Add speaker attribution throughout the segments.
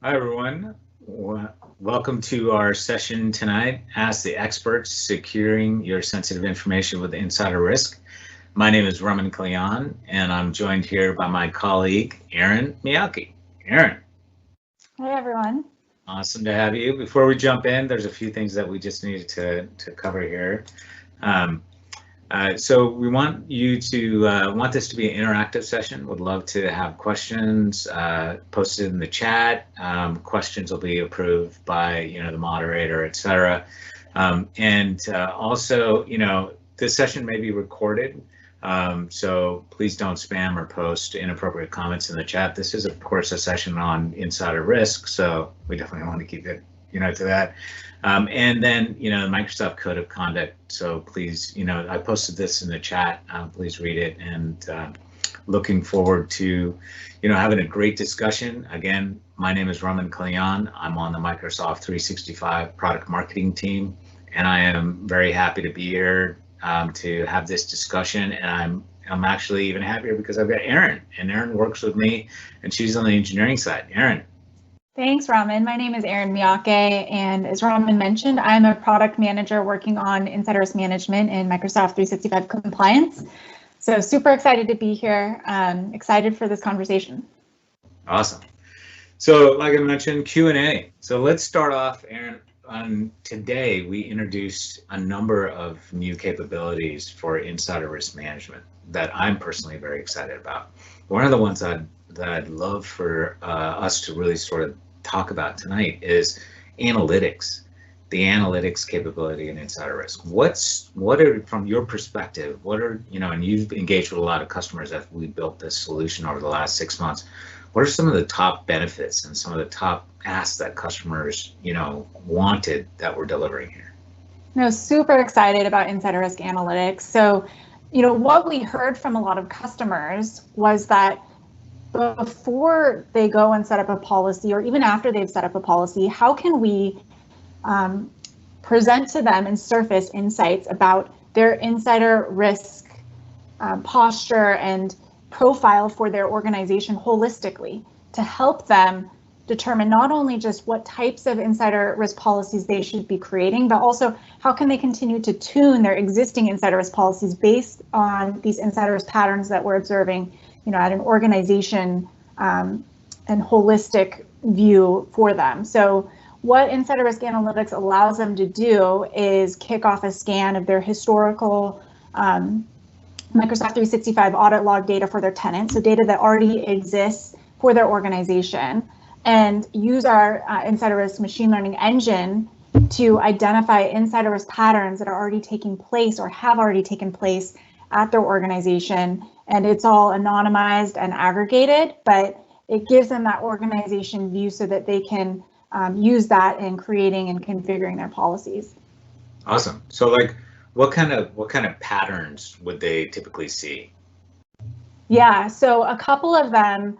Speaker 1: Hi, everyone. Welcome to our session tonight, Ask the Experts, Securing Your Sensitive Information with Insider Risk. My name is Raman Kalyan, and I'm joined here by my colleague, Aaron Miyake. Aaron.
Speaker 2: Hi, everyone.
Speaker 1: Awesome to have you. Before we jump in, there's a few things that we just needed to cover here. So we want you to want this to be an interactive session. Would love to have questions posted in the chat. Questions will be approved by the moderator, etc. And also, this session may be recorded. So please don't spam or post inappropriate comments in the chat. This is, of course, a session on insider risk, so we definitely want to keep it, to that. And then, the Microsoft Code of Conduct. So please, I posted this in the chat. Please read it, and looking forward to, having a great discussion. Again, my name is Raman Kalyan. I'm on the Microsoft 365 product marketing team, and I am very happy to be here to have this discussion. And I'm actually even happier because I've got Erin, and Erin works with me, and she's on the engineering side. Erin.
Speaker 2: Thanks, Raman. My name is Erin Miyake, and as Raman mentioned, I'm a product manager working on insider risk management and Microsoft 365 compliance. So super excited to be here. Excited for this conversation.
Speaker 1: Awesome. So like I mentioned, Q&A. So let's start off, Erin. Today, we introduced a number of new capabilities for insider risk management that I'm personally very excited about. One of the ones that I'd love for us to really sort of talk about tonight is analytics, the analytics capability in insider risk. What are, from your perspective, and you've engaged with a lot of customers as we built this solution over the last 6 months. What are some of the top benefits and some of the top asks that customers, wanted that we're delivering here?
Speaker 2: Super excited about insider risk analytics. So, what we heard from a lot of customers was that before they go and set up a policy, or even after they've set up a policy, how can we present to them and surface insights about their insider risk posture and profile for their organization holistically to help them determine not only just what types of insider risk policies they should be creating, but also how can they continue to tune their existing insider risk policies based on these insider risk patterns that we're observing, at an organization and holistic view for them. So what insider risk analytics allows them to do is kick off a scan of their historical Microsoft 365 audit log data for their tenants, so data that already exists for their organization, and use our insider risk machine learning engine to identify insider risk patterns that are already taking place or have already taken place at their organization. And it's all anonymized and aggregated, but it gives them that organization view so that they can use that in creating and configuring their policies.
Speaker 1: Awesome. So what kind of patterns would they typically see?
Speaker 2: Yeah, so a couple of them,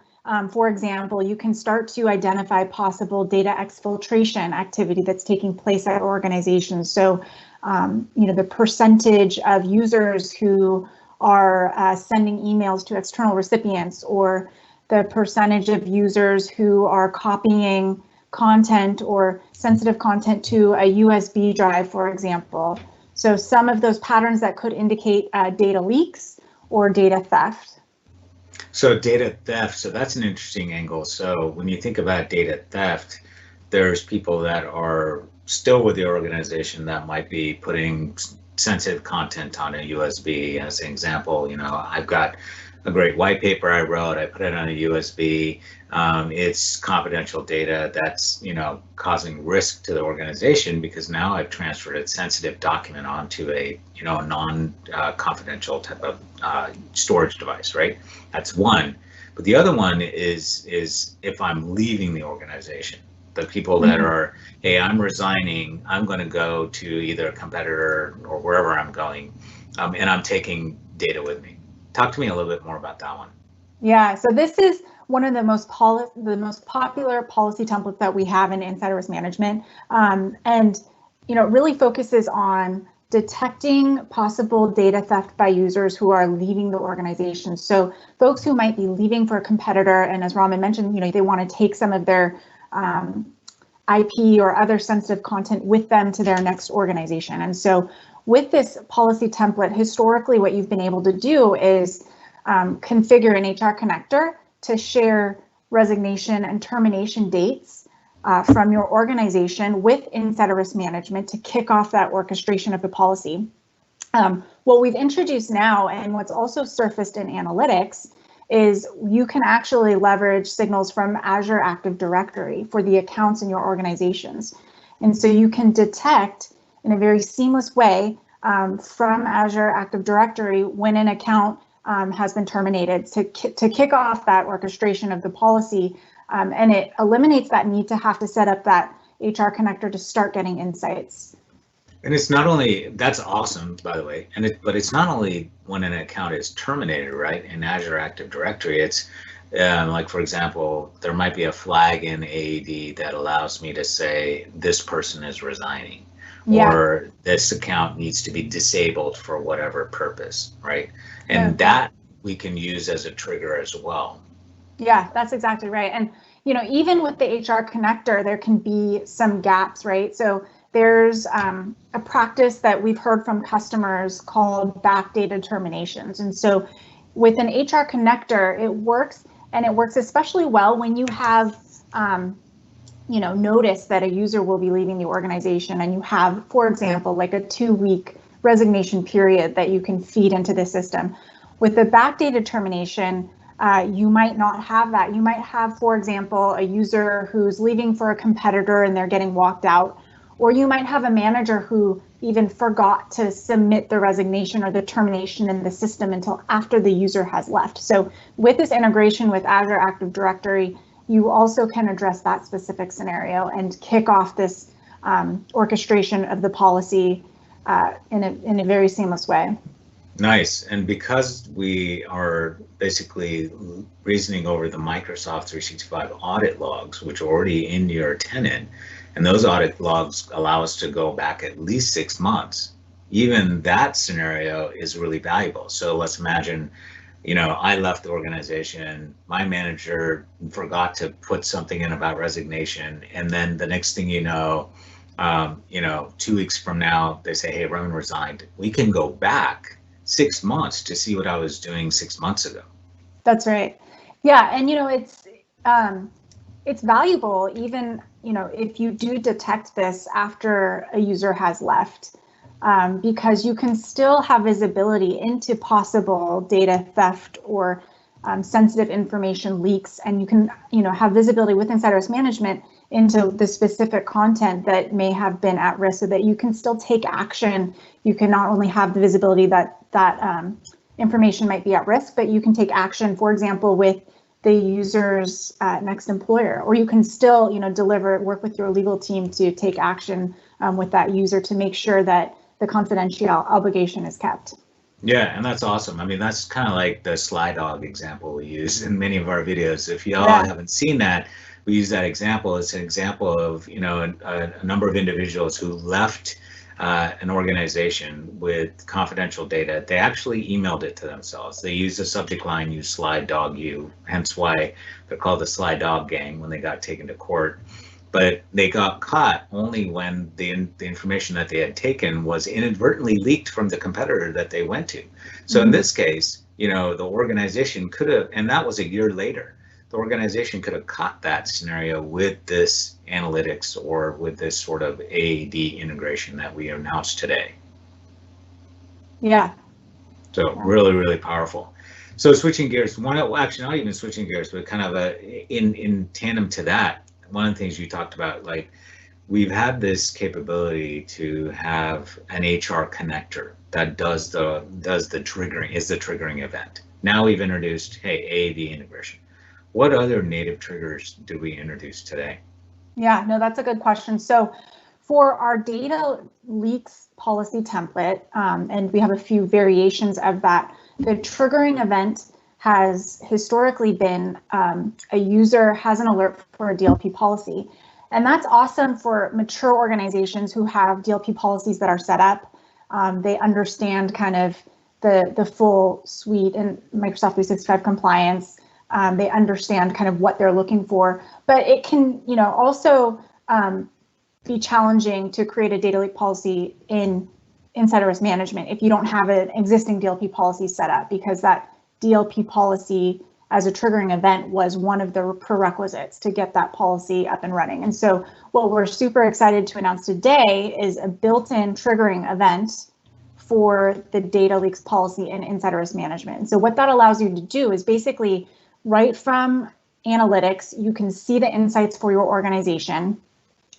Speaker 2: for example, you can start to identify possible data exfiltration activity that's taking place at organizations. So, the percentage of users who are sending emails to external recipients, or the percentage of users who are copying content or sensitive content to a USB drive, for example. So some of those patterns that could indicate data leaks or data theft.
Speaker 1: So data theft, so that's an interesting angle. So when you think about data theft, there's people that are still with the organization that might be putting sensitive content on a USB. As an example, I've got a great white paper I wrote, I put it on a USB. It's confidential data that's, causing risk to the organization because now I've transferred a sensitive document onto a, non-confidential type of storage device, right? That's one. But the other one is if I'm leaving the organization, the people that are, hey, I'm resigning, I'm going to go to either a competitor or wherever I'm going, and I'm taking data with me. Talk to me a little bit more about that one.
Speaker 2: Yeah, so this is one of the most popular policy templates that we have in insider risk management, and it really focuses on detecting possible data theft by users who are leaving the organization. So folks who might be leaving for a competitor, and as Raman mentioned, they want to take some of their IP or other sensitive content with them to their next organization. And so with this policy template, historically, what you've been able to do is configure an HR connector to share resignation and termination dates from your organization with insider risk management to kick off that orchestration of the policy. What we've introduced now, and what's also surfaced in analytics, is you can actually leverage signals from Azure Active Directory for the accounts in your organizations. And so you can detect in a very seamless way from Azure Active Directory when an account has been terminated to kick off that orchestration of the policy. And it eliminates that need to have to set up that HR connector to start getting insights.
Speaker 1: And it's not only, that's awesome, by the way, but it's not only when an account is terminated, right? In Azure Active Directory, it's like, for example, there might be a flag in AAD that allows me to say this person is resigning, or this account needs to be disabled for whatever purpose, right? And that we can use as a trigger as well.
Speaker 2: Yeah, that's exactly right. And, you know, even with the HR connector, there can be some gaps, right? So there's a practice that we've heard from customers called backdated terminations. And so with an HR connector, it works, and it works especially well when you have, you know, notice that a user will be leaving the organization, and you have, for example, like a 2-week resignation period that you can feed into the system. With the backdated termination, you might not have that. You might have, for example, a user who's leaving for a competitor and they're getting walked out. Or you might have a manager who even forgot to submit the resignation or the termination in the system until after the user has left. So with this integration with Azure Active Directory, you also can address that specific scenario and kick off this orchestration of the policy in a very seamless way.
Speaker 1: Nice. And because we are basically reasoning over the Microsoft 365 audit logs, which are already in your tenant, and those audit logs allow us to go back at least 6 months, even that scenario is really valuable. So let's imagine, you know, I left the organization, my manager forgot to put something in about resignation, and then the next thing you know, 2 weeks from now, they say, hey, Roman resigned. We can go back 6 months to see what I was doing 6 months ago.
Speaker 2: That's right. Yeah, and you know, it's valuable even, you know, if you do detect this after a user has left, because you can still have visibility into possible data theft or sensitive information leaks, and you can, you know, have visibility with insider risk management into the specific content that may have been at risk, so that you can still take action. You can not only have the visibility that information might be at risk, but you can take action, for example, with the user's next employer, or you can still, you know, work with your legal team to take action with that user to make sure that the confidential obligation is kept.
Speaker 1: Yeah, and that's awesome. I mean, that's kind of like the slide dog example we use in many of our videos. If y'all haven't seen that, we use that example. It's an example of, you know, a number of individuals who left an organization with confidential data. They actually emailed it to themselves. They used the subject line, "You slide dog you," hence why they're called the slide dog gang when they got taken to court. But they got caught only when the information that they had taken was inadvertently leaked from the competitor that they went to. So in this case, you know, the organization could have, and that was a year later, the organization could have caught that scenario with this analytics or with this sort of AAD integration that we announced today.
Speaker 2: Yeah.
Speaker 1: So really, really powerful. So switching gears, actually not even switching gears, but kind of in tandem to that, one of the things you talked about, like we've had this capability to have an HR connector that does the triggering, is the triggering event. Now we've introduced, hey, AAD integration. What other native triggers do we introduce today?
Speaker 2: Yeah, no, that's a good question. So for our data leaks policy template, and we have a few variations of that, the triggering event has historically been a user has an alert for a DLP policy. And that's awesome for mature organizations who have DLP policies that are set up. They understand kind of the full suite in Microsoft 365 compliance. They understand kind of what they're looking for, but it can, also be challenging to create a data leak policy in insider risk management if you don't have an existing DLP policy set up, because that DLP policy as a triggering event was one of the prerequisites to get that policy up and running. And so what we're super excited to announce today is a built-in triggering event for the data leaks policy in insider risk management. And so what that allows you to do is basically right from analytics, you can see the insights for your organization.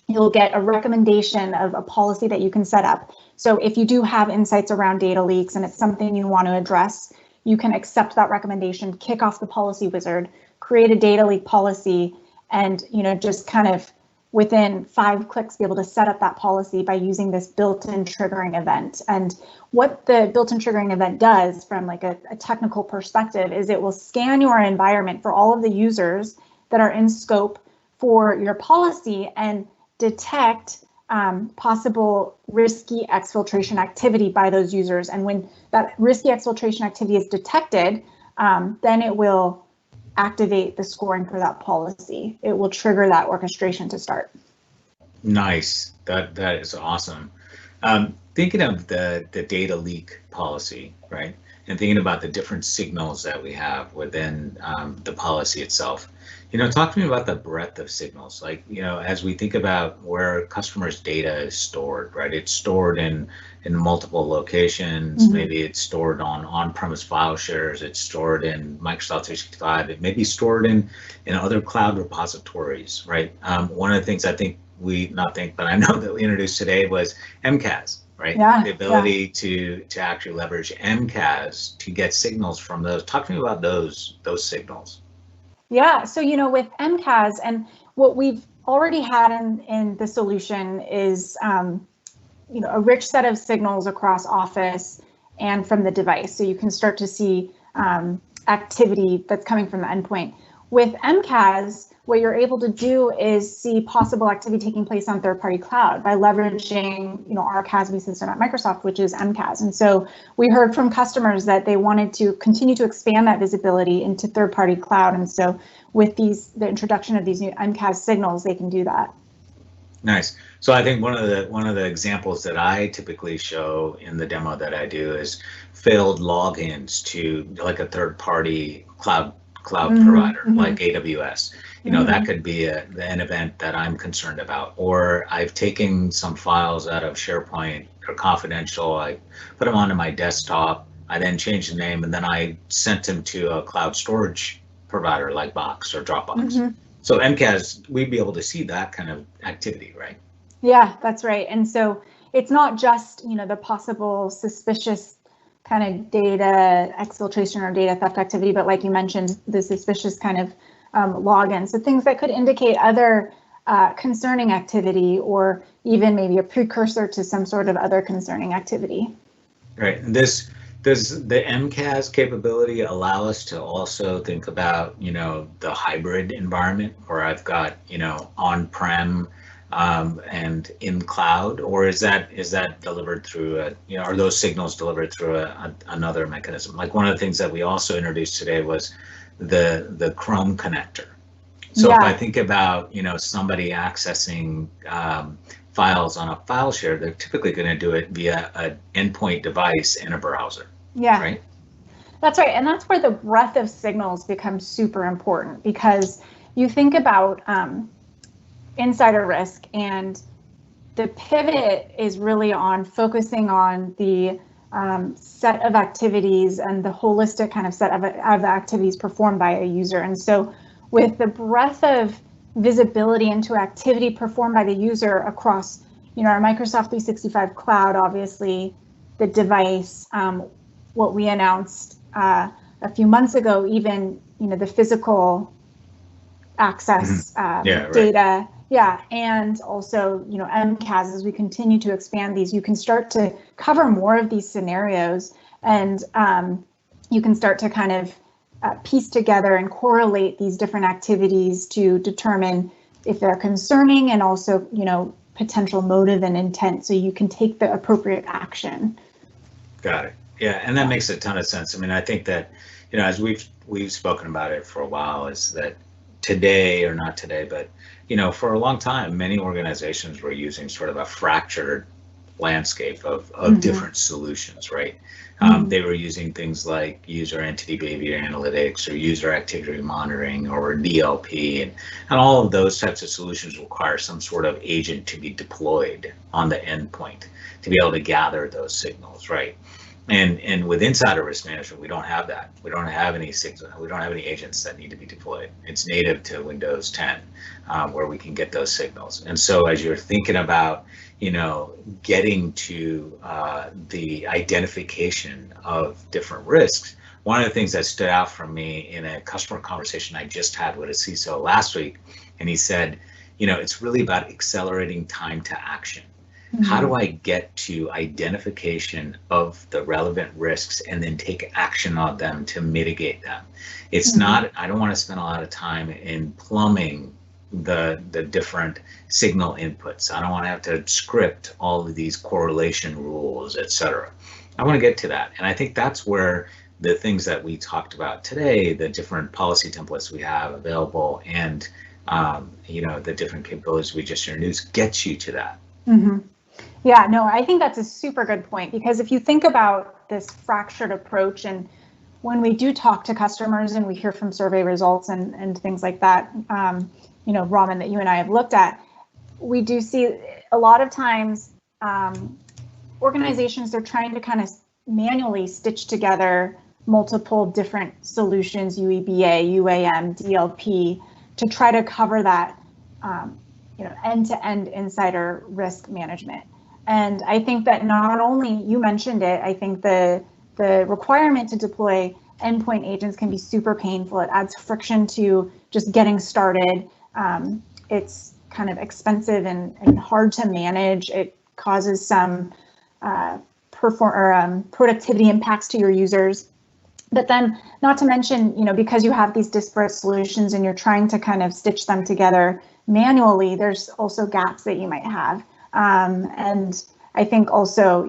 Speaker 2: You'll get a recommendation of a policy that you can set up. So if you do have insights around data leaks and it's something you want to address, you can accept that recommendation, kick off the policy wizard, create a data leak policy, and just kind of within 5 clicks be able to set up that policy by using this built-in triggering event. And what the built-in triggering event does from like a technical perspective is it will scan your environment for all of the users that are in scope for your policy and detect possible risky exfiltration activity by those users. And when that risky exfiltration activity is detected, then it will activate the scoring for that policy. It will trigger that orchestration to start.
Speaker 1: Nice. That is awesome. Thinking of the data leak policy, right? And thinking about the different signals that we have within the policy itself. Talk to me about the breadth of signals. Like, as we think about where customers' data is stored, right? It's stored in multiple locations. Mm-hmm. Maybe it's stored on-premise file shares. It's stored in Microsoft 365. It may be stored in other cloud repositories, right? One of the things I know that we introduced today was MCAS, right? Yeah, the ability to actually leverage MCAS to get signals from those. Talk to me about those signals.
Speaker 2: Yeah, so with MCAS, and what we've already had in the solution is a rich set of signals across Office and from the device. So you can start to see activity that's coming from the endpoint. With MCAS, what you're able to do is see possible activity taking place on third-party cloud by leveraging, our CASB system at Microsoft, which is MCAS. And so we heard from customers that they wanted to continue to expand that visibility into third-party cloud. And so with the introduction of these new MCAS signals, they can do that.
Speaker 1: Nice. So I think one of the examples that I typically show in the demo that I do is failed logins to like a third-party cloud provider, mm-hmm. like AWS. That could be an event that I'm concerned about. Or I've taken some files out of SharePoint or confidential, I put them onto my desktop, I then changed the name, and then I sent them to a cloud storage provider like Box or Dropbox. Mm-hmm. So MCAS, we'd be able to see that kind of activity, right?
Speaker 2: Yeah, that's right. And so it's not just, the possible suspicious kind of data exfiltration or data theft activity, but like you mentioned, the suspicious kind of login. So things that could indicate other concerning activity, or even maybe a precursor to some sort of other concerning activity.
Speaker 1: Right. And does the MCAS capability allow us to also think about, the hybrid environment where I've got, on-prem and in cloud, or is that delivered through are those signals delivered through another mechanism? Like one of the things that we also introduced today was the Chrome connector. So if I think about, somebody accessing files on a file share, they're typically going to do it via an endpoint device in a browser. Yeah, right.
Speaker 2: That's right. And that's where the breadth of signals becomes super important, because you think about insider risk, and the pivot is really on focusing on the set of activities and the holistic kind of set of activities performed by a user. And so with the breadth of visibility into activity performed by the user across, our Microsoft 365 cloud, obviously, the device, what we announced a few months ago, even, the physical access data. Yeah, and also, MCAS, as we continue to expand these, you can start to cover more of these scenarios, and you can start to kind of piece together and correlate these different activities to determine if they're concerning, and also, potential motive and intent, so you can take the appropriate action.
Speaker 1: Got it. Yeah, and that makes a ton of sense. I mean, I think that, as we've we've spoken about it for a while is that today, or not today, but for a long time, many organizations were using sort of a fractured landscape of different solutions, right? They were using things like user entity behavior analytics or user activity monitoring or DLP, and all of those types of solutions require some sort of agent to be deployed on the endpoint to be able to gather those signals, right? And with insider risk management, we don't have that. We don't have any signal. We don't have any agents that need to be deployed. It's native to Windows 10, where we can get those signals. And so, as you're thinking about, getting to the identification of different risks, one of the things that stood out for me in a customer conversation I just had with a CISO last week, and he said, it's really about accelerating time to action. How do I get to identification of the relevant risks and then take action on them to mitigate them? It's not, I don't want to spend a lot of time in plumbing the different signal inputs. I don't want to have to script all of these correlation rules, etc. I want to get to that. And I think that's where the things that we talked about today, the different policy templates we have available and the different capabilities we just introduced, gets you to that.
Speaker 2: Yeah, no, I think that's a super good point, because if you think about this fractured approach, and when we do talk to customers and we hear from survey results and things like that, Raman, that you and I have looked at, we do see a lot of times organizations, they're trying to kind of manually stitch together multiple different solutions, UEBA, UAM, DLP, to try to cover that end-to-end insider risk management. And I think that not only, you mentioned it, I think the requirement to deploy endpoint agents can be super painful. It adds friction to just getting started. It's kind of expensive and hard to manage. It causes some productivity impacts to your users. But then, not to mention, because you have these disparate solutions and you're trying to kind of stitch them together manually, there's also gaps that you might have. And I think also,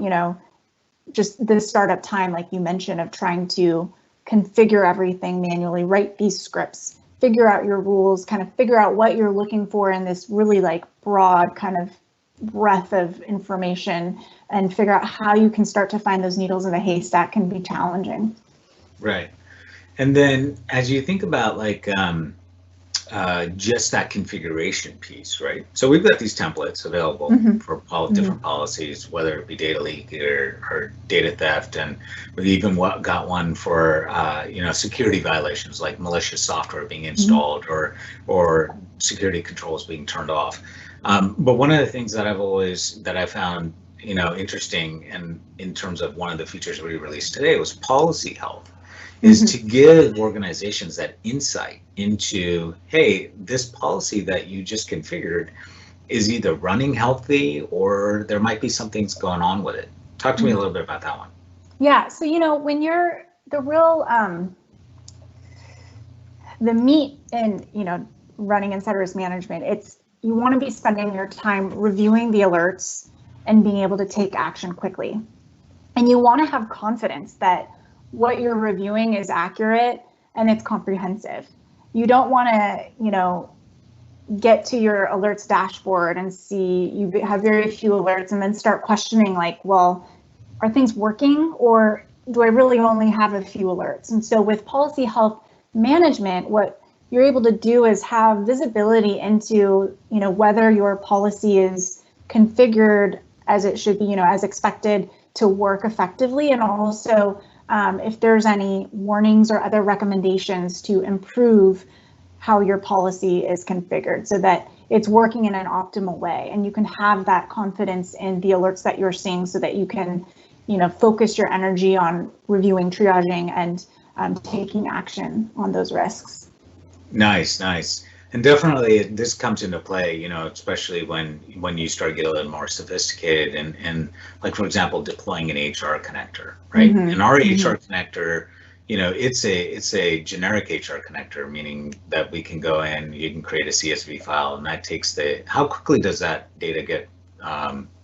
Speaker 2: just the startup time, like you mentioned, of trying to configure everything manually, write these scripts, figure out your rules, kind of figure out what you're looking for in this really broad kind of breadth of information, and figure out how you can start to find those needles in the haystack can be challenging.
Speaker 1: Right. And then as you think about just that configuration piece, right? So we've got these templates available for all different policies, whether it be data leak or data theft, and we've even got one for security violations like malicious software being installed or security controls being turned off. But one of the things that I found interesting, and in terms of one of the features we released today, was policy health. Is to give organizations that insight into, hey, this policy that you just configured is either running healthy or there might be some things going on with it. Talk to me a little bit about that one.
Speaker 2: Yeah, so when you're the real the meat in running insider risk management, it's you want to be spending your time reviewing the alerts and being able to take action quickly, and you want to have confidence that what you're reviewing is accurate and it's comprehensive. You don't want to, get to your alerts dashboard and see you have very few alerts and then start questioning well, are things working, or do I really only have a few alerts? And so with policy health management, what you're able to do is have visibility into, whether your policy is configured as it should be, as expected to work effectively, and also if there's any warnings or other recommendations to improve how your policy is configured so that it's working in an optimal way, and you can have that confidence in the alerts that you're seeing so that you can, focus your energy on reviewing, triaging, and taking action on those risks.
Speaker 1: Nice. And definitely this comes into play, especially when you start getting a little more sophisticated and like, for example, deploying an HR connector, right? And our HR connector, it's a generic HR connector, meaning that we can go in, you can create a CSV file, and that takes how quickly does that data get,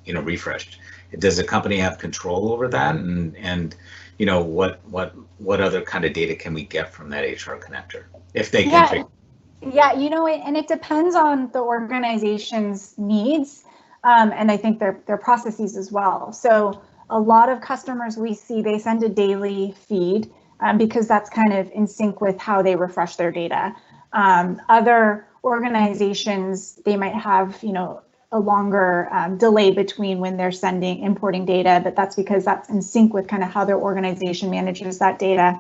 Speaker 1: refreshed? Does the company have control over that? And you know, what other kind of data can we get from that HR connector if they can?
Speaker 2: Yeah, you know, and it depends on the organization's needs, and I think their processes as well. So a lot of customers we see, they send a daily feed because that's kind of in sync with how they refresh their data. Other organizations, they might have, you know, a longer delay between when they're importing data, but that's because that's in sync with kind of how their organization manages that data.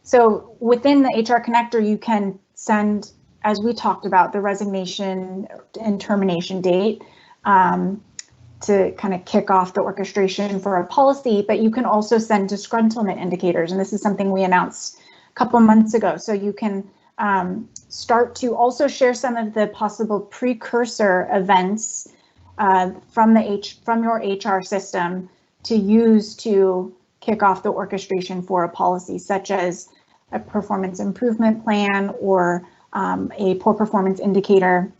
Speaker 2: So within the HR connector, you can send, as we talked about, the resignation and termination date to kind of kick off the orchestration for a policy, but you can also send disgruntlement indicators. And this is something we announced a couple of months ago. So you can start to also share some of the possible precursor events from your HR system to use to kick off the orchestration for a policy, such as a performance improvement plan or a poor performance indicator.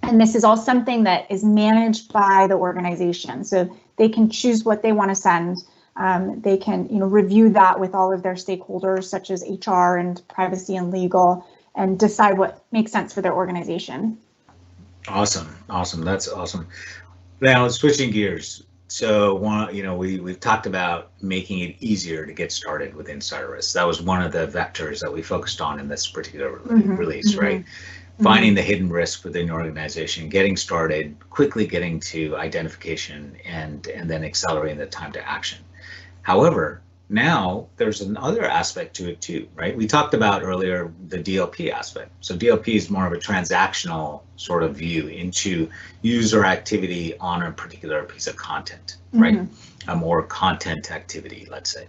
Speaker 2: And this is all something that is managed by the organization. So they can choose what they want to send. They can, you know, review that with all of their stakeholders, such as HR and privacy and legal, and decide what makes sense for their organization.
Speaker 1: Awesome. That's awesome. Now, switching gears. So, we've talked about making it easier to get started with insider risk. That was one of the vectors that we focused on in this particular release, right? Finding the hidden risk within your organization, getting started, quickly getting to identification, and then accelerating the time to action. However, now there's another aspect to it too, right? We talked about earlier the DLP aspect. So DLP is more of a transactional sort of view into user activity on a particular piece of content, right? A more content activity, let's say.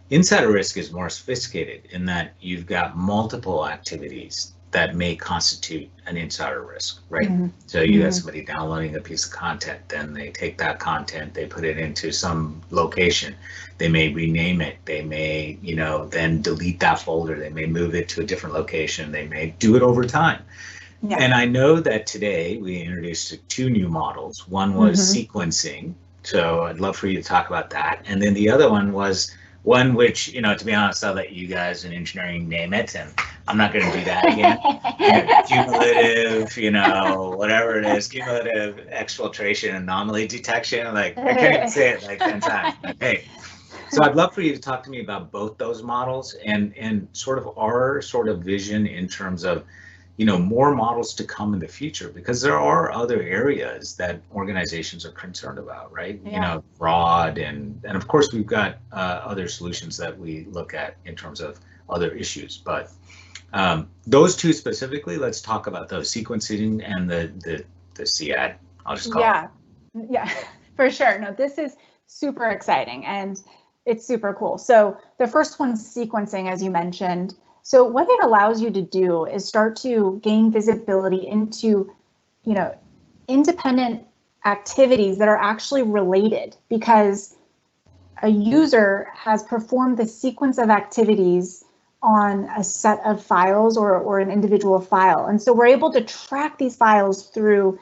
Speaker 1: Insider risk is more sophisticated in that you've got multiple activities that may constitute an insider risk, right? So you have somebody downloading a piece of content, then they take that content, they put it into some location, they may rename it, they may, then delete that folder, they may move it to a different location, they may do it over time. Yeah. And I know that today we introduced 2 new models. One was sequencing, so I'd love for you to talk about that. And then the other one was one which, to be honest, I'll let you guys in engineering name it, and I'm not going to do that again. Cumulative, whatever it is, cumulative exfiltration anomaly detection. Like, I can't even say it like 10 times. Okay. So I'd love for you to talk to me about both those models and sort of our sort of vision in terms of, more models to come in the future, because there are other areas that organizations are concerned about, right? Yeah. Fraud and of course we've got other solutions that we look at in terms of other issues, but those 2 specifically, let's talk about those, sequencing and the CAD. I'll just call it.
Speaker 2: Yeah, for sure. No, this is super exciting and it's super cool. So the first one's sequencing, as you mentioned. So what it allows you to do is start to gain visibility into, independent activities that are actually related, because a user has performed the sequence of activities on a set of files or an individual file. And so we're able to track these files through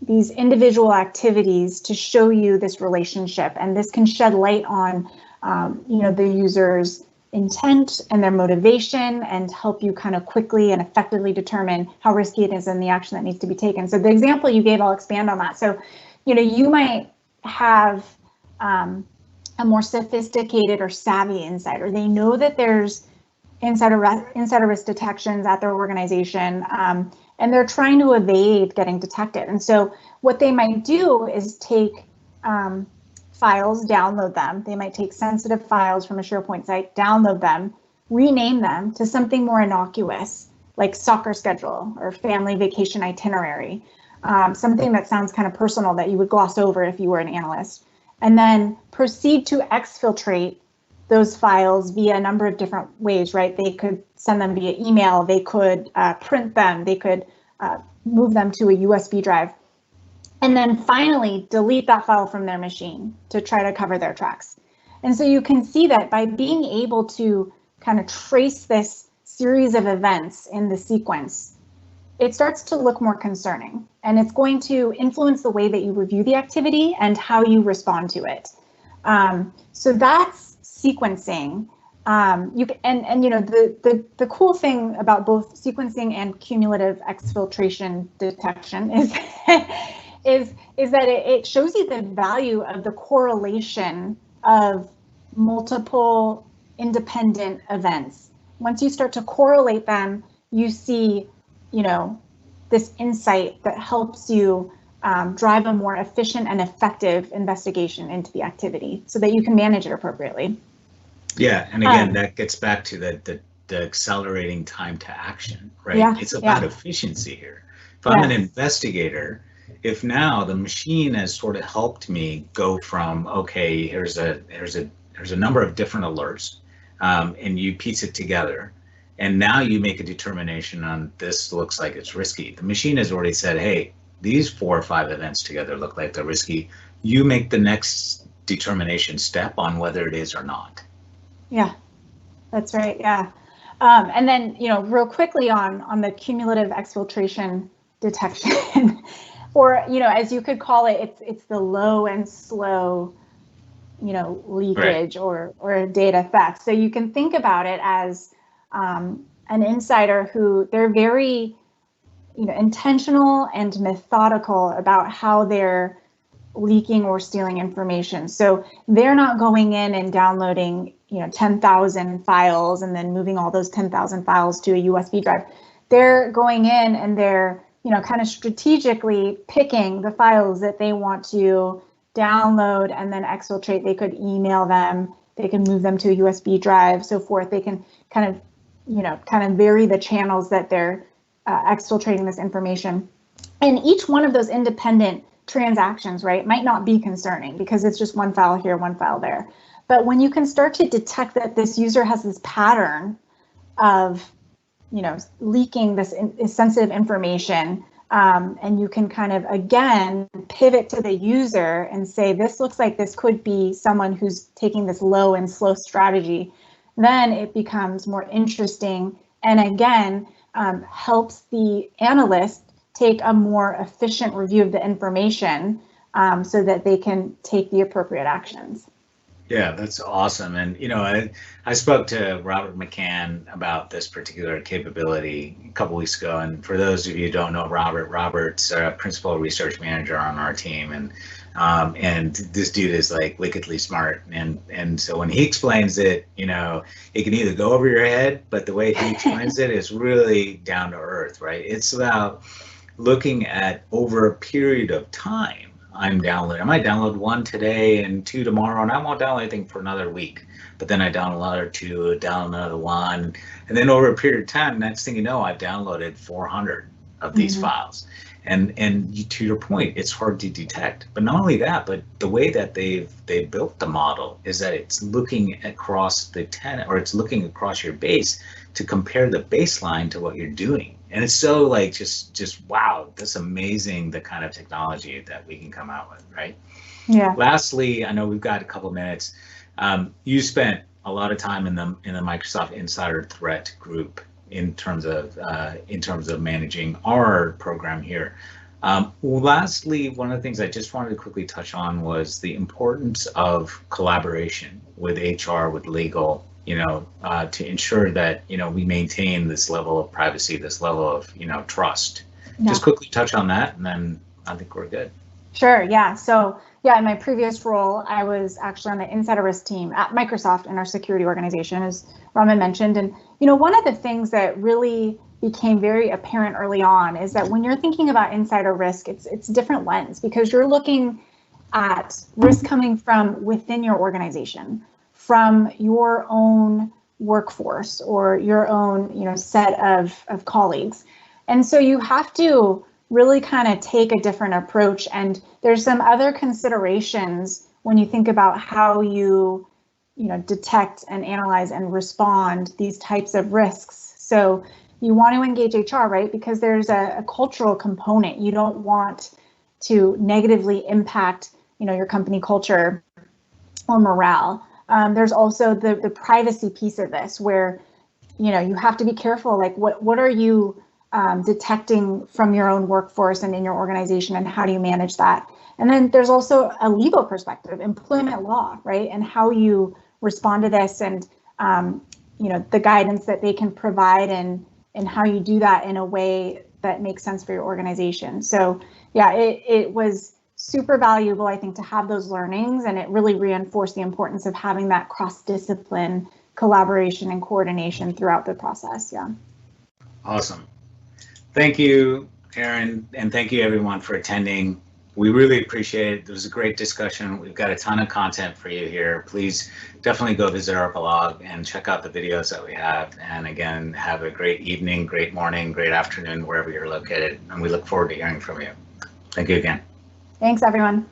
Speaker 2: these individual activities to show you this relationship. And this can shed light on, the user's intent and their motivation, and help you kind of quickly and effectively determine how risky it is and the action that needs to be taken. So the example you gave, I'll expand on that. So, you might have a more sophisticated or savvy insider. They know that there's insider risk detections at their organization, and they're trying to evade getting detected. And so what they might do is take files, download them. They might take sensitive files from a SharePoint site, download them, rename them to something more innocuous, like soccer schedule or family vacation itinerary, something that sounds kind of personal that you would gloss over if you were an analyst, and then proceed to exfiltrate those files via a number of different ways, right? They could send them via email, they could print them, they could move them to a USB drive, and then finally delete that file from their machine to try to cover their tracks. And so you can see that by being able to kind of trace this series of events in the sequence, it starts to look more concerning, and it's going to influence the way that you review the activity and how you respond to it. So that's sequencing, you can, and you know, the cool thing about both sequencing and cumulative exfiltration detection is is that it shows you the value of the correlation of multiple independent events. Once you start to correlate them, you see, you know, this insight that helps you drive a more efficient and effective investigation into the activity so that you can manage it appropriately.
Speaker 1: Yeah, and again, that gets back to the accelerating time to action, right?
Speaker 2: Yeah,
Speaker 1: it's about efficiency here. If I'm an investigator, if now the machine has sort of helped me go from, okay, here's a number of different alerts, and you piece it together, and now you make a determination on this looks like it's risky. The machine has already said, hey, these 4 or 5 events together look like they're risky. You make the next determination step on whether it is or not.
Speaker 2: Yeah, that's right. Yeah. And then, you know, real quickly on the cumulative exfiltration detection, or, you know, as you could call it, it's the low and slow, you know, leakage, right, or data theft. So you can think about it as an insider who they're very, you know, intentional and methodical about how they're leaking or stealing information. So they're not going in and downloading, you know, 10,000 files and then moving all those 10,000 files to a USB drive. They're going in and they're, you know, kind of strategically picking the files that they want to download and then exfiltrate. They could email them, they can move them to a USB drive, so forth. They can kind of, you know, kind of vary the channels that they're exfiltrating this information. And each one of those independent transactions, right, might not be concerning because it's just one file here, one file there. But when you can start to detect that this user has this pattern of, you know, leaking this sensitive information, and you can kind of, again, pivot to the user and say, this looks like this could be someone who's taking this low and slow strategy, then it becomes more interesting and, again, helps the analyst take a more efficient review of the information so that they can take the appropriate actions.
Speaker 1: Yeah, that's awesome. And, you know, I spoke to Robert McCann about this particular capability a couple weeks ago. And for those of you who don't know Robert's a principal research manager on our team. And this dude is like wickedly smart. And so when he explains it, you know, it can either go over your head, but the way he explains it is really down to earth, right? It's about looking at over a period of time. I might download 1 today and 2 tomorrow, and I won't download anything for another week. But then I download another 2, download another 1, and then over a period of time, next thing you know, I've downloaded 400 of these files. And to your point, it's hard to detect. But not only that, but the way that they've built the model is that it's looking across the tenant, or it's looking across your base to compare the baseline to what you're doing. And it's so like just wow, that's amazing, the kind of technology that we can come out with, right?
Speaker 2: Yeah.
Speaker 1: Lastly, I know we've got a couple of minutes. You spent a lot of time in the Microsoft Insider Threat group in terms of managing our program here. Lastly, one of the things I just wanted to quickly touch on was the importance of collaboration with HR, with legal, you know, to ensure that, you know, we maintain this level of privacy, this level of, you know, trust. Yeah. Just quickly touch on that, and then I think we're good.
Speaker 2: Sure. Yeah. So yeah, in my previous role, I was actually on the insider risk team at Microsoft in our security organization, as Raman mentioned. And, you know, one of the things that really became very apparent early on is that when you're thinking about insider risk, it's a different lens, because you're looking at risk coming from within your organization, from your own workforce or your own, you know, set of colleagues. And so you have to really kind of take a different approach. And there's some other considerations when you think about how you know, detect and analyze and respond these types of risks. So you want to engage HR, right? Because there's a cultural component. You don't want to negatively impact, you know, your company culture or morale. There's also the privacy piece of this, where, you know, you have to be careful, like what are you detecting from your own workforce and in your organization, and how do you manage that? And then there's also a legal perspective, employment law, right? And how you respond to this, and the guidance that they can provide, and how you do that in a way that makes sense for your organization. So yeah, it was super valuable, I think, to have those learnings, and it really reinforced the importance of having that cross-discipline collaboration and coordination throughout the process. Yeah.
Speaker 1: Awesome. Thank you, Erin, and thank you everyone for attending. We really appreciate it. It was a great discussion. We've got a ton of content for you here. Please definitely go visit our blog and check out the videos that we have. And again, have a great evening, great morning, great afternoon, wherever you're located. And we look forward to hearing from you. Thank you again.
Speaker 2: Thanks, everyone.